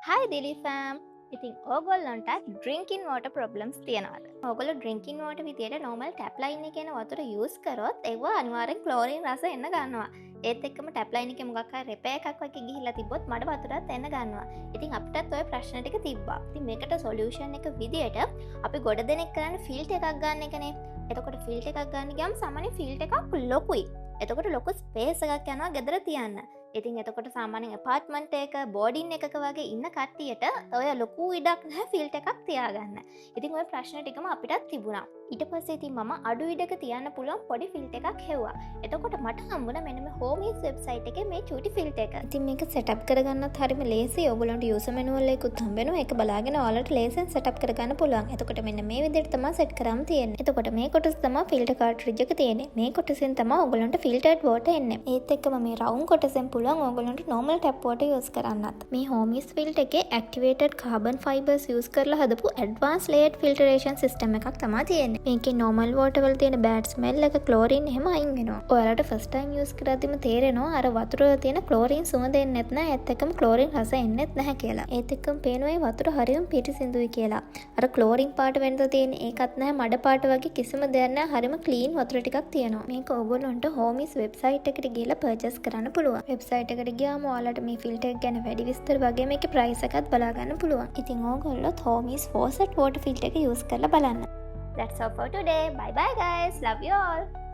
Hi Dili fam. ඉතින් ඕගොල්ලන්ට ඩ්‍රින්කින් water problems තියෙනවද? ඕගොල්ලෝ ඩ්‍රින්කින් වෝටර් විදියට normal tap line එකේ යන වතුර use කරොත් ඒව අනිවාර්යෙන් ක්ලෝරින් රස එන්න ගන්නවා. ඒත් එක්කම tap line එකේ මොකක් හරි repair එකක් වගේ ගිහිල්ලා තිබ්බොත් මඩ වතුරත් එන්න ගන්නවා. ඉතින් අපිටත් ওই ප්‍රශ්න ටික තිබ්බා. ඉතින් මේකට solution එක විදියට අපි ගොඩ දෙනෙක් කරන්නේ ෆිල්ටර් එකක් ගන්න එකනේ. එතකොට ෆිල්ටර් එකක් ගන්න ගියාම සාමාන්‍ය ෆිල්ටර් එකක් ලොකුයි. එතකොට ලොකු ස්පේස් එකක් යනවා ගෙදර තියන්න. ඉතින් එතකොට සාමාන්‍යයෙන් ඇපාර්ට්මන්ට් එක බෝඩින් එකක වගේ ඉන්න කට්ටියට ඔය ලොකු ඉඩක් නැහැ ෆිල්ටර් එකක් තියාගන්න. ඉතින් ඔය ප්‍රශ්න ටිකම අපිටත් තිබුණා. ඊට පස්සේ ඉතින් මම අඩු ඉඩක තියන්න පුළුවන් පොඩි ෆිල්ටර් එකක් හෙව්වා. එතකොට මට හම්බුණා මෙන්න මේ Homies වෙබ්සයිට් එකේ මේ චූටි ෆිල්ටර් එක. ඉතින් මේක සෙටප් කරගන්නත් හරිම ලේසියි. ඔයගොල්ලන්ට යූසර් මැනුවල් එකකුත් හම්බෙනවා. ඒක බලාගෙන ඔයාලට ලේසියෙන් සෙටප් කරගන්න පුළුවන්. එතකොට මෙන්න මේ විදිහට තමයි සෙට් කරාම තියෙන්නේ. එතකොට මේ කොටස තමයි ෆිල්ටර් කාර්ට්‍රිජ් එක තියෙන්නේ. මේ කොටසෙන් තමයි ඔයගොල්ලන්ට ෆිල්ටර්ඩ් වෝටර් එන්නේ. ඒත් එක්කම මේ රවුන්ඩ් කොටසෙන් පුළුවන් ඔයගොල්ලන්ට normal tap water use කරන්නත්. මේ Homies filter එකේ activated carbon fibers use කරලා හදපු advanced layered filtration system එකක් තමයි තියෙන්නේ. මේකේ normal water වල තියෙන bad smell එක chlorine එහෙම අයින් වෙනවා. ඔයාලට first time use කරද්දිම තේරෙනවා අර වතුර වල තියෙන chlorine සුවඳ එන්නේ නැත්නම් ඒත් එක්කම chlorine රස එන්නේ නැහැ කියලා. ඒත් එක්කම පේනවා මේ වතුර හරියම පිරිසිදුයි කියලා. අර chlorine පාට වෙනද තියෙන ඒකත් නැහැ මඩ පාට වගේ කිසිම දෙයක් නැහැ. හරියම clean වතුර ටිකක් තියෙනවා. මේක ඔයගොල්ලන්ට Homies website එකට ගිහලා purchase කරන්න පුළුවන්. website එකට ගියාම ඔයාලට මේ ෆිල්ටර් එක ගැන වැඩි විස්තර වගේ මේකේ price එකත් බලා ගන්න පුළුවන්. ඉතින් ඕගොල්ලෝ Homies faucet water filter එක use කරලා බලන්න. That's all for today. Bye bye guys. Love you all.